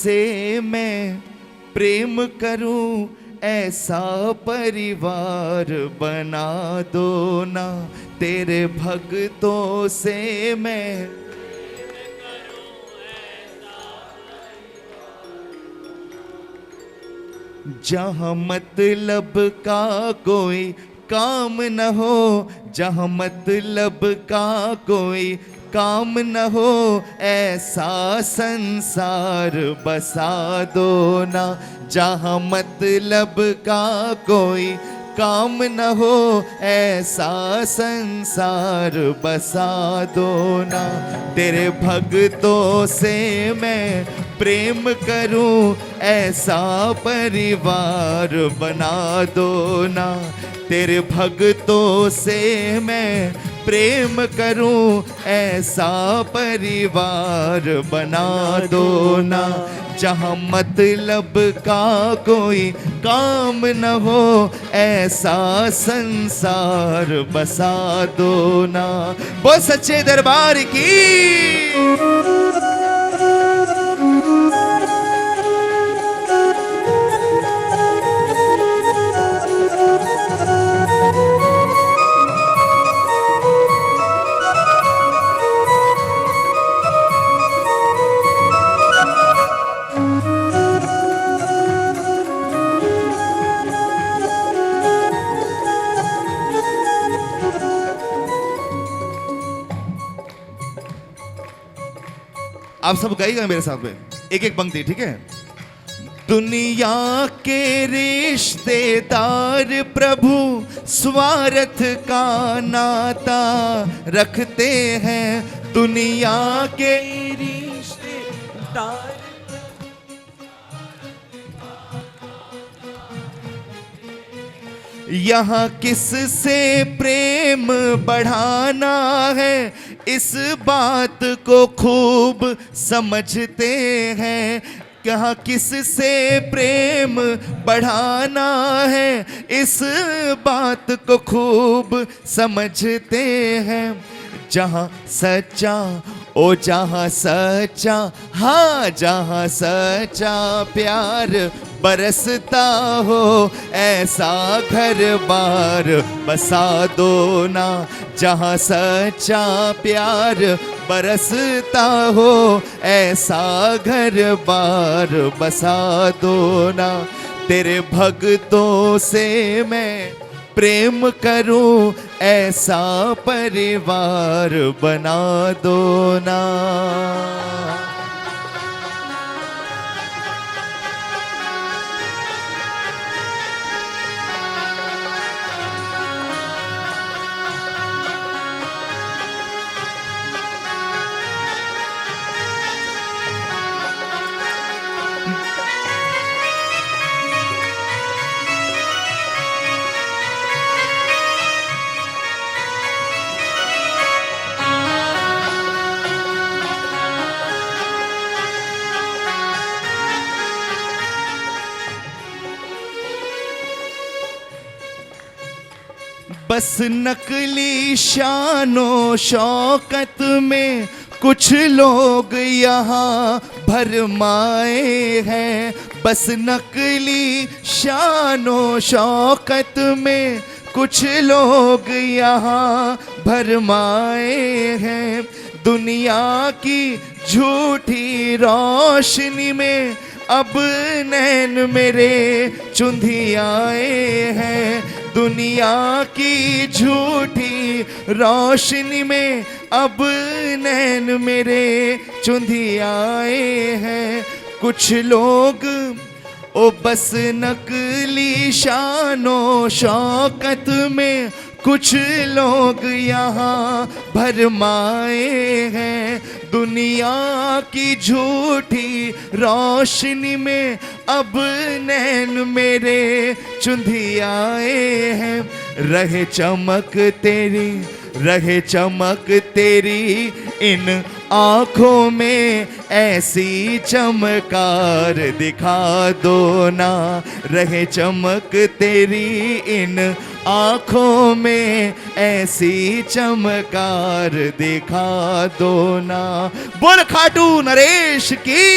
से मैं प्रेम करूं, ऐसा परिवार बना दो ना। तेरे भक्तों से मैं जहाँ मतलब का कोई काम न हो, जहाँ मतलब का कोई काम न हो, ऐसा संसार बसा दो ना। जहाँ मतलब का कोई काम न हो, ऐसा संसार बसा दो ना। तेरे भक्तों से मैं प्रेम करूं, ऐसा परिवार बना दो ना। तेरे भक्तों से मैं प्रेम करूं, ऐसा परिवार बना दो ना। जहाँ मतलब का कोई काम न हो, ऐसा संसार बसा दो ना। बोल सच्चे दरबार की। आप सब गाइएगा मेरे साथ में एक एक पंक्ति, ठीक है। दुनिया के रिश्तेदार प्रभु स्वार्थ का नाता रखते हैं। दुनिया के रिश्तेदार यहाँ किससे प्रेम बढ़ाना है, इस बात को खूब समझते हैं। यहाँ किससे प्रेम बढ़ाना है, इस बात को खूब समझते हैं। जहाँ सच्चा ओ जहाँ सच्चा, हाँ जहाँ सच्चा प्यार बरसता हो, ऐसा घर बार बसा दो ना। जहाँ सच्चा प्यार बरसता हो, ऐसा घर बार बसा दो ना। तेरे भक्तों से मैं प्रेम करूं, ऐसा परिवार बना दो ना। बस नकली शानो शौकत में कुछ लोग यहाँ भरमाए हैं। बस नकली शानो शौकत में कुछ लोग यहाँ भरमाए हैं। दुनिया की झूठी रोशनी में अब नैन मेरे चुंधियाए हैं। दुनिया की झूठी रोशनी में अब नैन मेरे चुंधियाए हैं। कुछ लोग ओ बस नकली शानो शौकत में कुछ लोग यहाँ भरमाए हैं। दुनिया की झूठी रोशनी में अब नैन मेरे चुंधियाए हैं। रहे चमक तेरी, रहे चमक तेरी इन आँखों में, ऐसी चमकार दिखा दो ना। रहे चमक तेरी इन आँखों में, ऐसी चमकार दिखा दो ना। बोल खाटू नरेश की।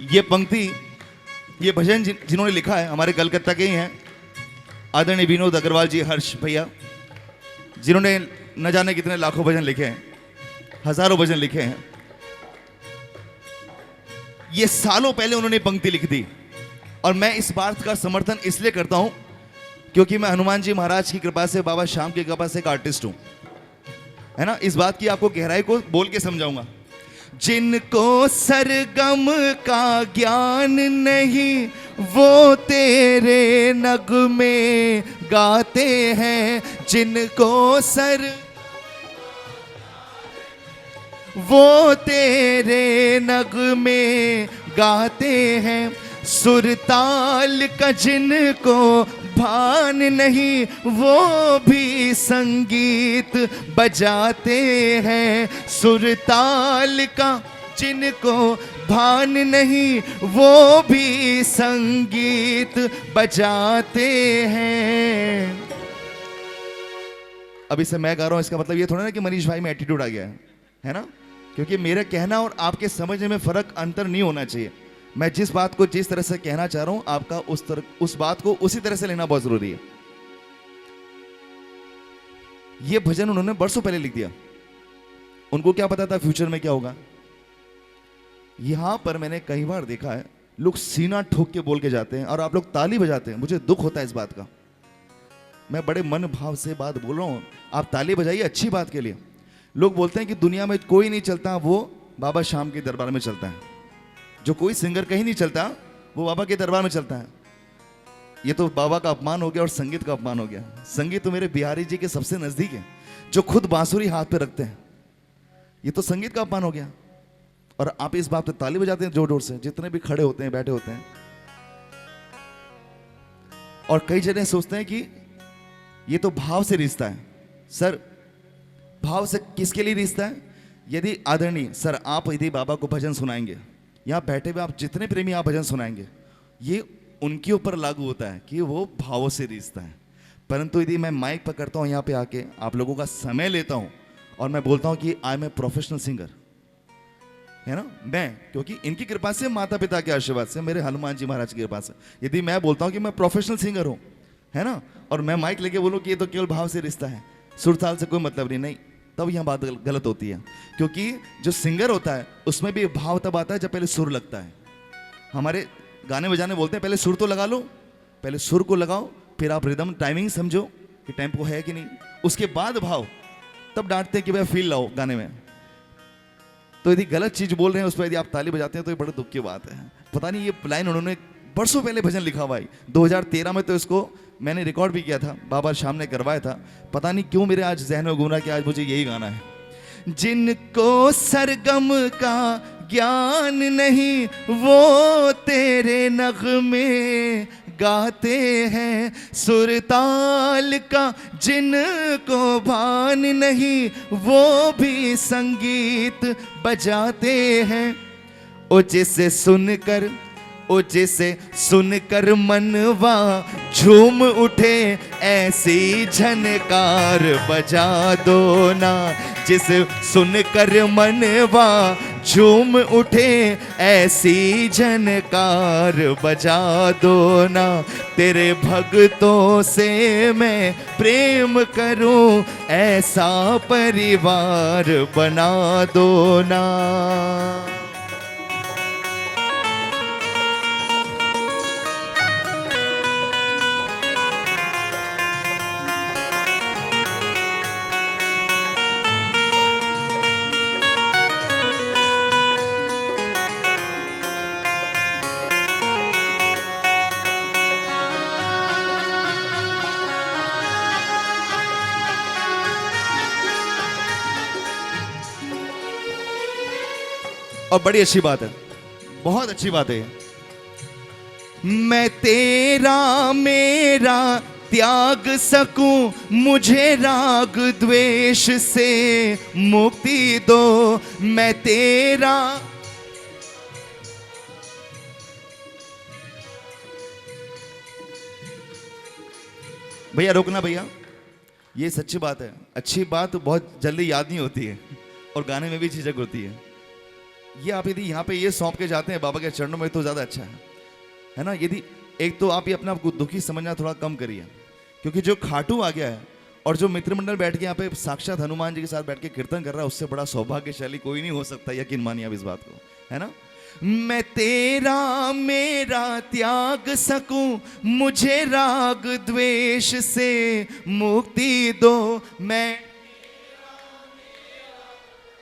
ये पंक्ति, ये भजन जिन्होंने लिखा है हमारे कलकत्ता के ही हैं, आदरणीय विनोद अग्रवाल जी, हर्ष भैया, जिन्होंने न जाने कितने लाखों भजन लिखे हैं, हजारों भजन लिखे हैं। ये सालों पहले उन्होंने पंक्ति लिख दी और मैं इस बात का समर्थन इसलिए करता हूं क्योंकि मैं हनुमान जी महाराज की कृपा से, बाबा श्याम की कृपा से एक आर्टिस्ट हूं, है ना। इस बात की आपको गहराई को बोल के समझाऊंगा। जिनको सरगम का ज्ञान नहीं वो तेरे नगमे गाते हैं, जिनको वो तेरे नगमे गाते हैं, सुरताल का जिनको भान नहीं वो भी संगीत बजाते हैं, सुरताल का जिनको भान नहीं वो भी संगीत बजाते हैं। अभी से मैं गा रहा हूं, इसका मतलब ये थोड़ा ना कि मनीष भाई में एटीट्यूड आ गया है ना, क्योंकि मेरा कहना और आपके समझने में फर्क, अंतर नहीं होना चाहिए। मैं जिस बात को जिस तरह से कहना चाह रहा हूं, आपका उस बात को उसी तरह से लेना बहुत जरूरी है। यह भजन उन्होंने बरसों पहले लिख दिया, उनको क्या पता था फ्यूचर में क्या होगा। यहां पर मैंने कई बार देखा है लोग सीना ठोक के बोल के जाते हैं और आप लोग ताली बजाते हैं, मुझे दुख होता है इस बात का। मैं बड़े मन भाव से बात बोल रहा हूं, आप ताली बजाइए अच्छी बात के लिए। लोग बोलते हैं कि दुनिया में कोई नहीं चलता वो बाबा श्याम के दरबार में चलता है, जो कोई सिंगर कहीं नहीं चलता वो बाबा के दरबार में चलता है। ये तो बाबा का अपमान हो गया और संगीत का अपमान हो गया। संगीत तो मेरे बिहारी जी के सबसे नजदीक है, जो खुद बांसुरी हाथ पे रखते हैं। ये तो संगीत का अपमान हो गया और आप इस बात पे ताली बजाते हैं जोर जोर से, जितने भी खड़े होते हैं बैठे होते हैं। और कई जने सोचते हैं कि ये तो भाव से रिश्ता है। सर, भाव से किसके लिए रिश्ता है? यदि आदरणीय सर आप यदि बाबा को भजन सुनाएंगे, यहाँ बैठे हुए आप जितने प्रेमी आप भजन सुनाएंगे, ये उनके ऊपर लागू होता है कि वो भावों से रिश्ता है। परंतु यदि मैं माइक पकड़ता हूँ यहाँ पे आके आप लोगों का समय लेता हूँ और मैं बोलता हूँ कि I am a professional singer, है ना, मैं, क्योंकि इनकी कृपा से, माता पिता के आशीर्वाद से, मेरे हनुमान जी महाराज की कृपा से, यदि मैं बोलता हूँ कि मैं प्रोफेशनल सिंगर हूँ, है ना, और मैं माइक लेके बोलूँ कि ये तो केवल भाव से रिश्ता है, सुरताल से कोई मतलब नहीं, तब यह बात गलत होती है। क्योंकि जो सिंगर होता है उसमें भी भाव तब आता है जब पहले सुर लगता है। हमारे गाने बजाने बोलते हैं पहले सुर तो लगा लो, पहले सुर को लगाओ, फिर आप रिदम टाइमिंग समझो कि टेम्पो है कि नहीं, उसके बाद भाव, तब डांटते हैं कि भाई फील लाओ गाने में। तो यदि गलत चीज बोल रहे हैं उस पर यदि आप ताली बजाते हैं तो ये बड़े दुख की बात है। पता नहीं ये लाइन उन्होंने बरसों पहले भजन लिखा हुआ है, 2013 में तो इसको मैंने रिकॉर्ड भी किया था, बाबा श्याम ने करवाया था। पता नहीं क्यों मेरे आज जहन में घूम रहा कि आज मुझे यही गाना है। जिनको सरगम का ज्ञान नहीं वो तेरे नगमे गाते हैं, सुरताल का जिनको भान नहीं वो भी संगीत बजाते हैं। ओ जिसे सुनकर मनवा झूम उठे ऐसी झनकार बजा दो ना, जिसे सुनकर मनवा झूम उठे ऐसी झनकार बजा दो ना, तेरे भक्तों से मैं प्रेम करूं ऐसा परिवार बना दो ना। और बड़ी अच्छी बात है, बहुत अच्छी बात है। मैं तेरा मेरा त्याग सकूं, मुझे राग द्वेष से मुक्ति दो। मैं तेरा भैया रोकना भैया, ये सच्ची बात है। अच्छी बात बहुत जल्दी याद नहीं होती है, और गाने में भी झिझक होती है। ये आप यदि यहाँ पे ये सौंप के जाते हैं बाबा के चरणों में तो ज़्यादा अच्छा है ना। यदि एक तो आप ये अपना दुखी समझना थोड़ा कम करिए, क्योंकि जो खाटू आ गया है और जो मित्रमंडल बैठ के यहाँ पे साक्षात हनुमान जी के साथ बैठ के कीर्तन कर रहा है, उससे बड़ा सौभाग्यशाली कोई नहीं हो सकता। यकीन मानिए आप इस बात को, है ना। मैं तेरा मेरा त्याग सकूं, मुझे राग द्वेष से मुक्ति दो। मैं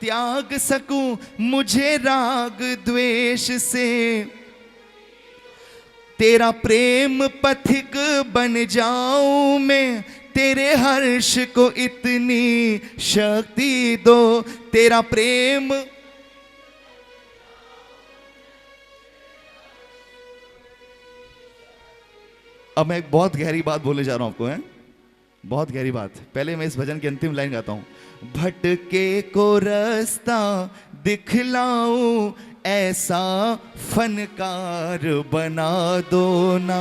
त्याग सकूं, मुझे राग द्वेष से, तेरा प्रेम पथिक बन जाऊं मैं, तेरे हर्ष को इतनी शक्ति दो। तेरा प्रेम अब मैं एक बहुत गहरी बात बोलने जा रहा हूं आपको, है बहुत गहरी बात। पहले मैं इस भजन की अंतिम लाइन गाता हूं। भटके को रास्ता दिखलाऊं, ऐसा फनकार बना दो ना।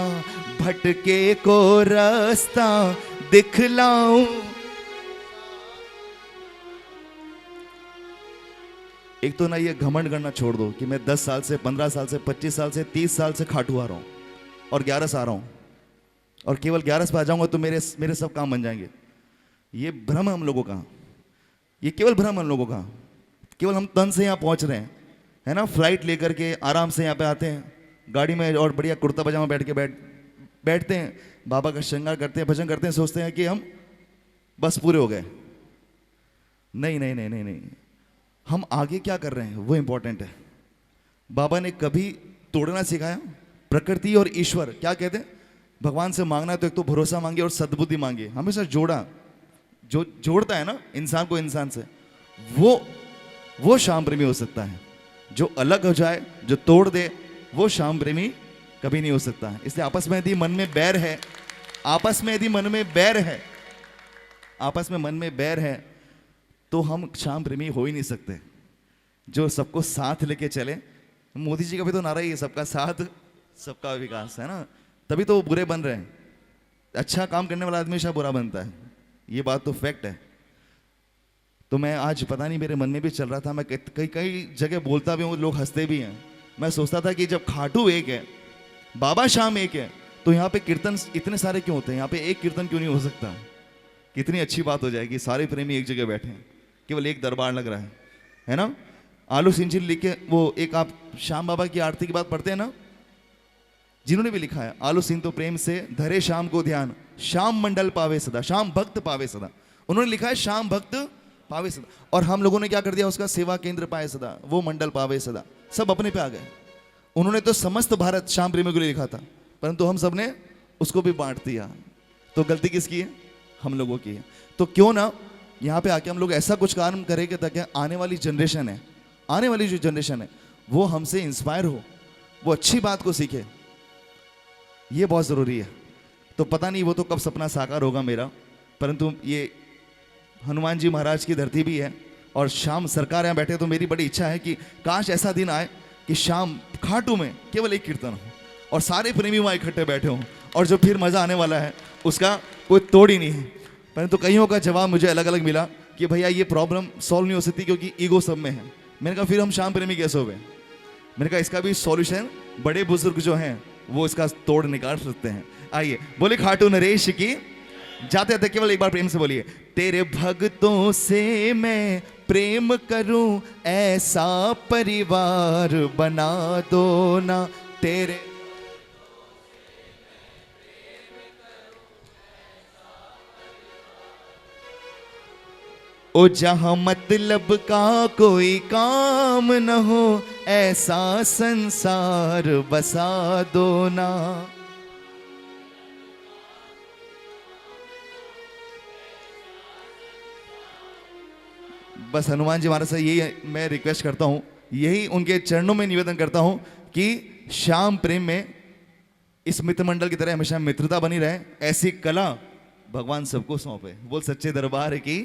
भटके को रास्ता दिखलाऊं। एक तो ना ये घमंड करना छोड़ दो कि मैं 10 साल से, 15 साल से, 25 साल से, 30 साल से खाटू आ रहा हूं और 11 से आ रहा हूं और केवल 11 पे आ जाऊंगा तो मेरे सब काम बन जाएंगे। ये भ्रम है हम लोगों का, ये केवल भ्रम है हम लोगों का। केवल हम तन से यहाँ पहुंच रहे हैं, है ना। फ्लाइट लेकर के आराम से यहाँ पे आते हैं गाड़ी में और बढ़िया कुर्ता पजामा बैठते हैं, बाबा का श्रृंगार करते हैं, भजन करते हैं, सोचते हैं कि हम बस पूरे हो गए। नहीं नहीं नहीं नहीं नहीं, हम आगे क्या कर रहे हैं वो इंपॉर्टेंट है। बाबा ने कभी तोड़ना सिखाया। प्रकृति और ईश्वर क्या कहते हैं, भगवान से मांगना है तो एक तो भरोसा मांगे और सद्बुद्धि मांगे। हमेशा जोड़ा, जो जोड़ता है ना इंसान को इंसान से, वो श्याम प्रेमी हो सकता है। जो अलग हो जाए, जो तोड़ दे, वो श्याम प्रेमी कभी नहीं हो सकता है। इसलिए आपस में यदि मन में बैर है, आपस में यदि मन में बैर है, आपस में मन में बैर है, तो हम श्याम प्रेमी हो ही नहीं सकते। जो सबको साथ लेके चले, मोदी जी का भी तो नारा ही है, सबका साथ सबका विकास, है ना। तभी तो वो बुरे बन रहे हैं। अच्छा काम करने वाला आदमी हमेशा बुरा बनता है, ये बात तो फैक्ट है। तो मैं आज पता नहीं मेरे मन में भी चल रहा था, मैं कई कई जगह बोलता भी हूँ, लोग हंसते भी हैं। मैं सोचता था कि जब खाटू एक है, बाबा श्याम एक है, तो यहाँ पे कीर्तन इतने सारे क्यों होते हैं, यहाँ पे एक कीर्तन क्यों नहीं हो सकता। कितनी अच्छी बात हो जाएगी, सारे प्रेमी एक जगह बैठे हैं, केवल एक दरबार लग रहा है ना। आलू सिंह जी लिख के वो एक आप श्याम बाबा की आरती की बात पढ़ते हैं ना, जिन्होंने भी लिखा है, आलू सिंह तो प्रेम से धरे श्याम को ध्यान, श्याम मंडल पावे सदा, श्याम भक्त पावे सदा। उन्होंने लिखा है श्याम भक्त पावे सदा, और हम लोगों ने क्या कर दिया उसका, सेवा केंद्र पाए सदा, वो मंडल पावे सदा, सब अपने पे आ गए। उन्होंने तो समस्त भारत श्याम प्रेमी के लिए लिखा था, परंतु हम सब ने उसको भी बांट दिया। तो गलती किसकी है, हम लोगों की है। तो क्यों ना यहाँ पे आके हम लोग ऐसा कुछ काम करेंगे ताकि आने वाली जनरेशन है, आने वाली जो जनरेशन है वो हमसे इंस्पायर हो, वो अच्छी बात को सीखे। ये बहुत ज़रूरी है। तो पता नहीं वो तो कब सपना साकार होगा मेरा, परंतु ये हनुमान जी महाराज की धरती भी है और श्याम सरकार यहाँ बैठे, तो मेरी बड़ी इच्छा है कि काश ऐसा दिन आए कि शाम खाटू में केवल एक कीर्तन हो और सारे प्रेमी वहाँ इकट्ठे बैठे हों, और जो फिर मज़ा आने वाला है उसका कोई तोड़ ही नहीं है। परंतु कईयों का जवाब मुझे अलग अलग मिला कि भैया ये प्रॉब्लम सॉल्व नहीं हो सकती क्योंकि ईगो सब में है। मैंने कहा फिर हम श्याम प्रेमी कैसे हो गए। मैंने कहा इसका भी सॉल्यूशन बड़े बुजुर्ग जो हैं वो इसका तोड़ निकाल सकते हैं। आइए बोले खाटू नरेश की। जाते जाते केवल एक बार प्रेम से बोलिए, तेरे भक्तों से मैं प्रेम करूं, ऐसा परिवार बना दो ना। तेरे ओ जहां मतलब का कोई काम न हो, ऐसा संसार बसा दो ना। बस हनुमान जी महाराज से यही मैं रिक्वेस्ट करता हूँ, यही उनके चरणों में निवेदन करता हूँ कि श्याम प्रेम में इस मित्र मंडल की तरह हमेशा मित्रता बनी रहे, ऐसी कला भगवान सबको सौंपे। बोल सच्चे दरबार की